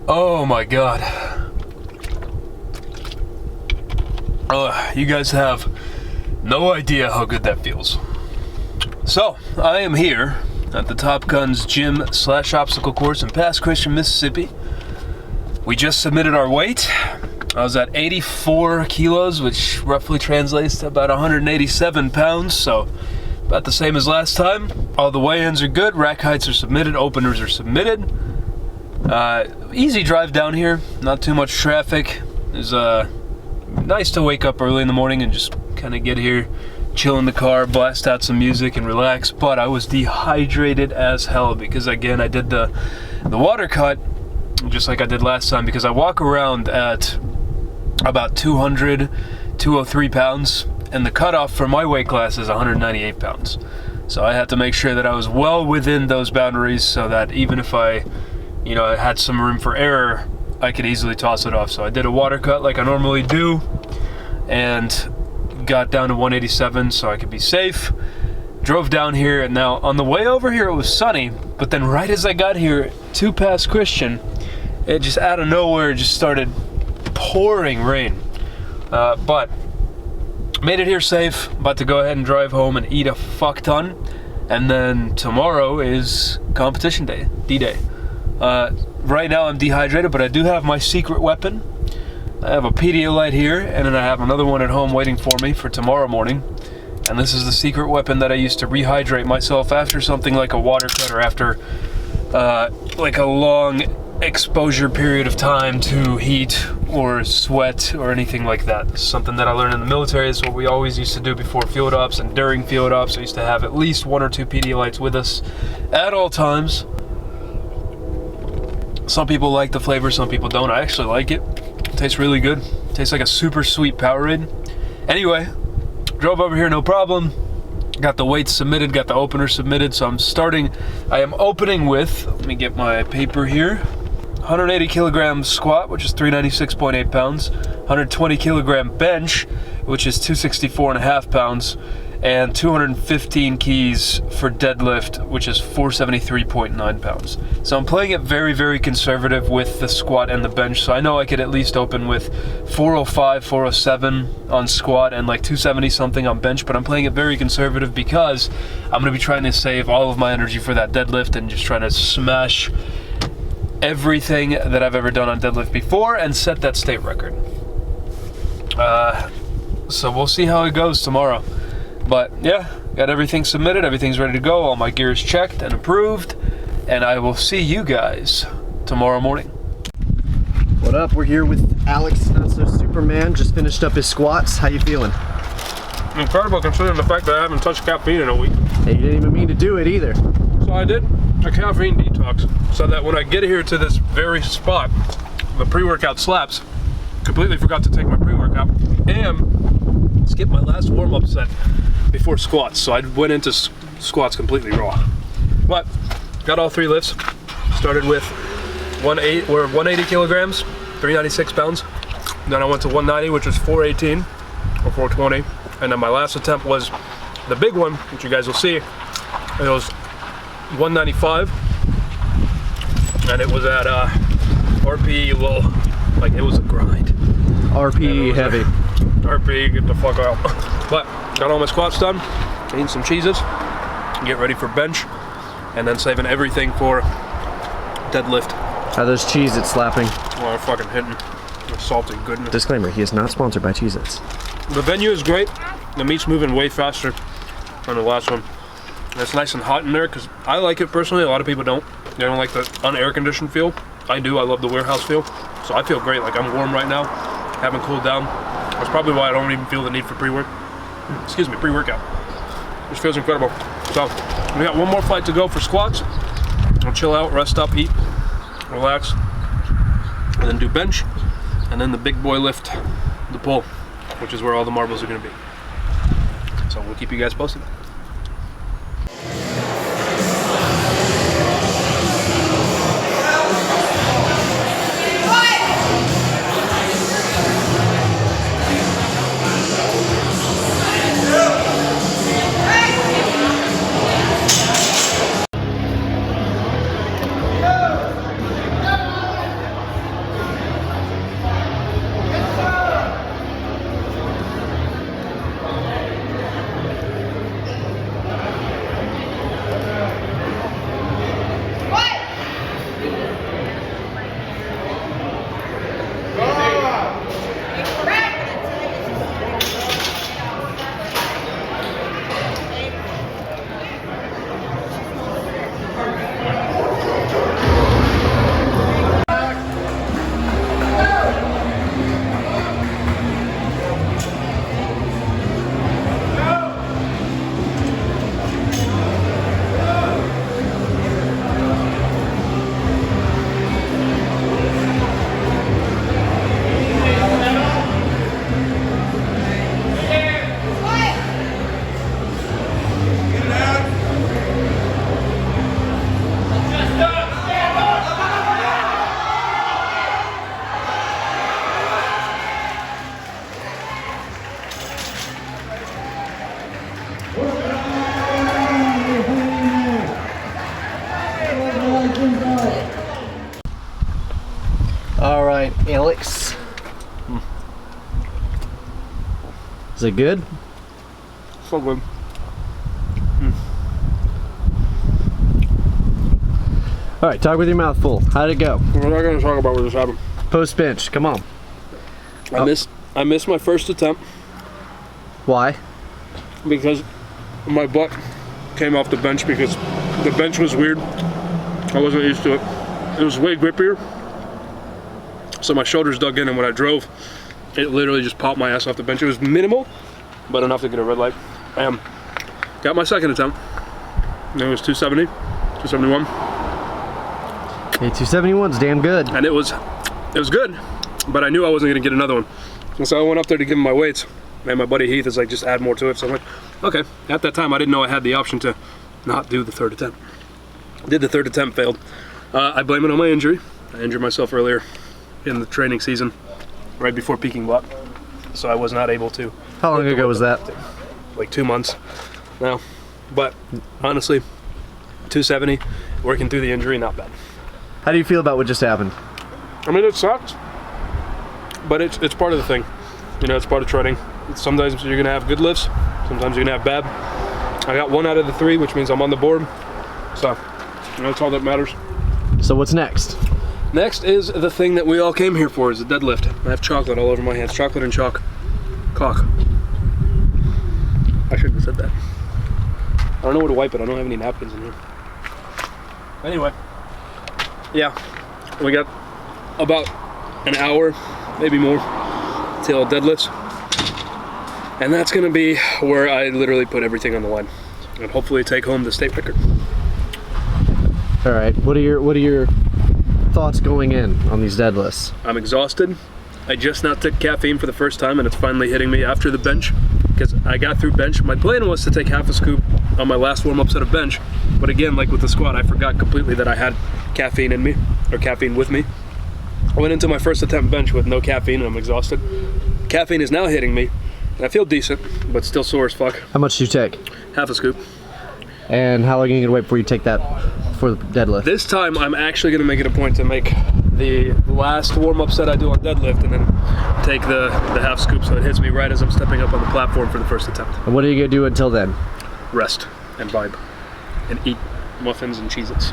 Oh my god. You guys have no idea how good that feels. So, I am here at the Top Guns gym / obstacle course in Pass Christian, Mississippi. We just submitted our weight. I was at 84 kilos, which roughly translates to about 187 pounds, so about the same as last time. All the weigh-ins are good, rack heights are submitted, openers are submitted. Easy drive down here, not too much traffic. It's nice to wake up early in the morning and just kind of get here, chill in the car, blast out some music and relax. But I was dehydrated as hell because, again, I did the water cut just like I did last time, because I walk around at about 203 pounds, and the cutoff for my weight class is 198 pounds. So I had to make sure that I was well within those boundaries so that even if I had some room for error, I could easily toss it off. So I did a water cut like I normally do and got down to 187 so I could be safe. Drove down here, and now on the way over here it was sunny, but then right as I got here to Pass Christian, it just out of nowhere just started pouring rain. But made it here safe. About to go ahead and drive home and eat a fuck ton. And then tomorrow is competition day, D-Day. Right now I'm dehydrated, but I do have my secret weapon. I have a Pedialyte here, and then I have another one at home waiting for me for tomorrow morning. And this is the secret weapon that I use to rehydrate myself after something like a water cut, or after like a long exposure period of time to heat or sweat or anything like that. This is something that I learned in the military. It's what we always used to do before field ops and during field ops. I used to have at least 1 or 2 Pedialytes with us at all times. Some people like the flavor, some people don't. I actually like it. It tastes really good. It tastes like a super sweet Powerade. Anyway, drove over here no problem. Got the weights submitted, got the opener submitted. So I am opening with, let me get my paper here, 180 kilogram squat, which is 396.8 pounds, 120 kilogram bench, which is 264.5 pounds, and 215 keys for deadlift, which is 473.9 pounds. So I'm playing it very, very conservative with the squat and the bench. So I know I could at least open with 405, 407 on squat and like 270 something on bench, but I'm playing it very conservative because I'm gonna be trying to save all of my energy for that deadlift and just trying to smash everything that I've ever done on deadlift before and set that state record. So we'll see how it goes tomorrow. But yeah, got everything submitted, everything's ready to go, all my gear is checked and approved, and I will see you guys tomorrow morning. What up? We're here with Alex, Not So Superman, just finished up his squats. How you feeling? Incredible, considering the fact that I haven't touched caffeine in a week. Hey, you didn't even mean to do it either. So I did a caffeine detox so that when I get here to this very spot, the pre-workout slaps. Completely forgot to take my pre-workout and skipped my last warm-up set before squats, so I went into squats completely raw. But got all 3 lifts. Started with 180 kilograms, 396 pounds. Then I went to 190, which was 418 or 420, and then my last attempt was the big one, which you guys will see. It was 195, and it was at RP low. Like, it was a grind. RP heavy. RP, get the fuck out. But got all my squats done, eating some cheeses, get ready for bench, and then saving everything for deadlift. How those Cheez-Its slapping? Oh, they're fucking hitting. The salty goodness. Disclaimer, he is not sponsored by Cheez-Its. The venue is great. The meat's moving way faster than the last one. And it's nice and hot in there, because I like it personally. A lot of people don't. They don't like the un-air conditioned feel. I do. I love the warehouse feel. So I feel great. Like, I'm warm right now. Haven't cooled down. That's probably why I don't even feel the need for pre-workout. This feels incredible. So we got one more flight to go for squats. I'll chill out, rest up, eat, relax, and then do bench, and then the big boy lift, the pull, which is where all the marbles are going to be. So we'll keep you guys posted. it good? So good. All right, talk with your mouth full. How'd it go? We're not gonna talk about what just happened. Post bench, come on. I missed my first attempt Why? because my butt came off the bench because the bench was weird. I wasn't used to it. It was way grippier. So my shoulders dug in, and when I drove, it literally just popped my ass off the bench. It was minimal, but enough to get a red light. Got my second attempt. And it was 270, 271. Hey, 271's damn good. And it was good, but I knew I wasn't gonna get another one. And so I went up there to give him my weights, and my buddy Heath is like, just add more to it. So I'm like, okay. At that time, I didn't know I had the option to not do the third attempt. Did the third attempt, failed. I blame it on my injury. I injured myself earlier in the training season, right before peaking block. So I was not able to. How long ago was that? Like 2 months now. But honestly, 270, working through the injury, not bad. How do you feel about what just happened? I mean, it sucks, but it's part of the thing. You know, it's part of training. Sometimes you're gonna have good lifts, sometimes you're gonna have bad. I got 1 out of the 3, which means I'm on the board. So, you know, that's all that matters. So what's next? Next is the thing that we all came here for, is the deadlift. I have chocolate all over my hands. Chocolate and chalk. Cock. I shouldn't have said that. I don't know where to wipe it. I don't have any napkins in here. Anyway. Yeah. We got about an hour, maybe more, till deadlifts. And that's gonna be where I literally put everything on the line. And hopefully take home the state record. All right, what are your thoughts going in on these deadlifts? I'm exhausted. I just now took caffeine for the first time, and it's finally hitting me after the bench, because I got through bench. My plan was to take half a scoop on my last warm-up set of bench, but again, like with the squat, I forgot completely that I had caffeine in me, or caffeine with me. I went into my first attempt bench with no caffeine, and I'm exhausted. Caffeine is now hitting me, and I feel decent, but still sore as fuck. How much do you take? Half a scoop. And how long are you gonna wait before you take that for the deadlift? This time, I'm actually gonna make it a point to make the last warm-up set I do on deadlift, and then take the half scoop so it hits me right as I'm stepping up on the platform for the first attempt. And what are you gonna do until then? Rest and vibe and eat muffins and Cheez-Its.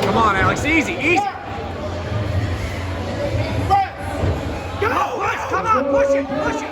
Come on, Alex, easy, easy. Go, push, come on, push it, push it.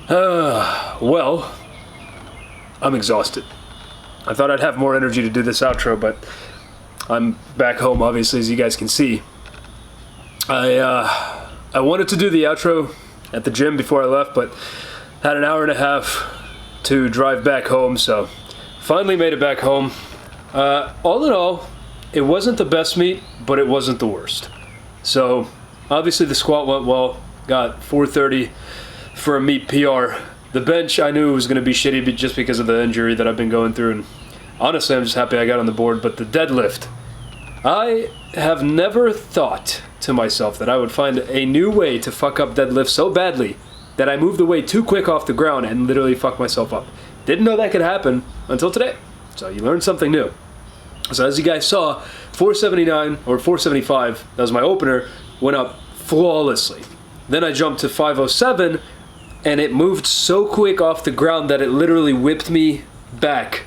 Well, I'm exhausted. I thought I'd have more energy to do this outro, but I'm back home, obviously, as you guys can see. I wanted to do the outro at the gym before I left, but had an hour and a half to drive back home, so finally made it back home. All in all, it wasn't the best meet, but it wasn't the worst. So obviously the squat went well, got 430 for a meet PR. The bench I knew was going to be shitty just because of the injury that I've been going through, and honestly I'm just happy I got on the board. But the deadlift, I have never thought to myself that I would find a new way to fuck up deadlift so badly that I moved the weight too quick off the ground and literally fucked myself up. Didn't know that could happen until today. So you learned something new. So as you guys saw, 479 or 475, that was my opener, went up flawlessly. Then I jumped to 507 and it moved so quick off the ground that it literally whipped me back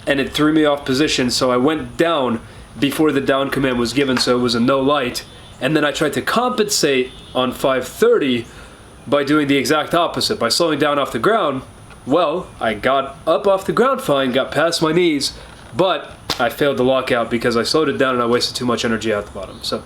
and it threw me off position. So I went down before the down command was given, so it was a no light. And then I tried to compensate on 530 by doing the exact opposite, by slowing down off the ground. Well, I got up off the ground fine, got past my knees, but I failed the lockout because I slowed it down and I wasted too much energy at the bottom. So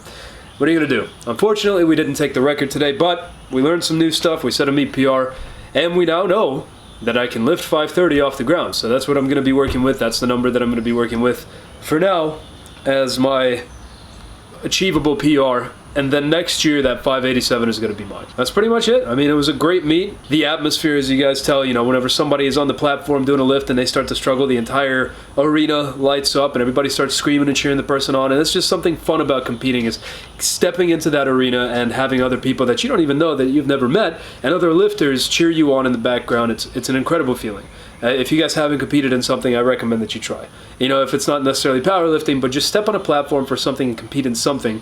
what are you gonna do? Unfortunately, we didn't take the record today, but we learned some new stuff. We set a meet PR, and we now know that I can lift 530 off the ground. So that's what I'm gonna be working with. That's the number that I'm gonna be working with for now as my achievable PR. And then next year, that 587 is going to be mine. That's pretty much it. I mean, it was a great meet. The atmosphere, as you guys tell, you know, whenever somebody is on the platform doing a lift and they start to struggle, the entire arena lights up and everybody starts screaming and cheering the person on. And it's just something fun about competing, is stepping into that arena and having other people that you don't even know, that you've never met, and other lifters cheer you on in the background. It's an incredible feeling. If you guys haven't competed in something, I recommend that you try. You know, if it's not necessarily powerlifting, but just step on a platform for something and compete in something.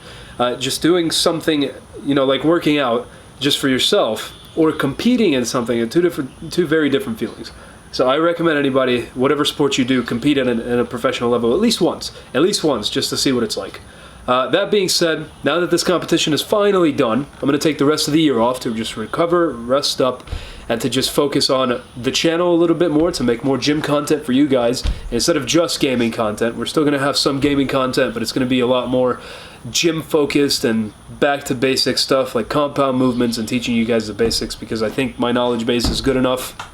Just doing something, you know, like working out just for yourself, or competing in something, are two very different feelings. So I recommend anybody, whatever sport you do, compete at a professional level at least once, just to see what it's like. That being said, now that this competition is finally done, I'm going to take the rest of the year off to just recover, rest up, and to just focus on the channel a little bit more, to make more gym content for you guys instead of just gaming content. We're still going to have some gaming content, but it's going to be a lot more gym focused and back to basic stuff like compound movements and teaching you guys the basics, because I think my knowledge base is good enough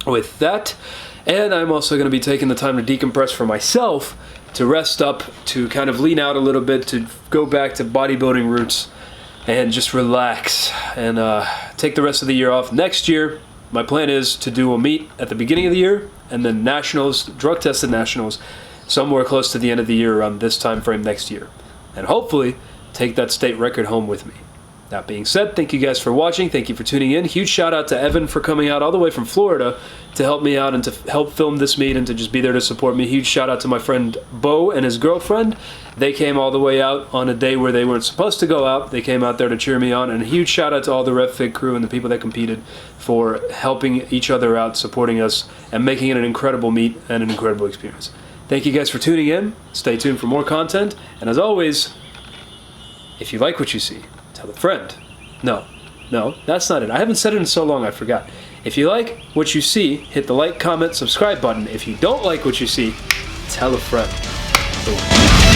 with that. And I'm also going to be taking the time to decompress for myself, to rest up, to kind of lean out a little bit, to go back to bodybuilding roots and just relax and take the rest of the year off. Next year, my plan is to do a meet at the beginning of the year and then nationals, drug tested nationals, somewhere close to the end of the year around this time frame next year. And hopefully take that state record home with me. That being said, thank you guys for watching. Thank you for tuning in. Huge shout out to Evan for coming out all the way from Florida to help me out and to help film this meet and to just be there to support me. Huge shout out to my friend Bo and his girlfriend. They came all the way out on a day where they weren't supposed to go out. They came out there to cheer me on. And a huge shout out to all the RevFig crew and the people that competed for helping each other out, supporting us, and making it an incredible meet and an incredible experience. Thank you guys for tuning in. Stay tuned for more content. And as always, if you like what you see, tell a friend. No, that's not it. I haven't said it in so long, I forgot. If you like what you see, hit the like, comment, subscribe button. If you don't like what you see, tell a friend. Boom.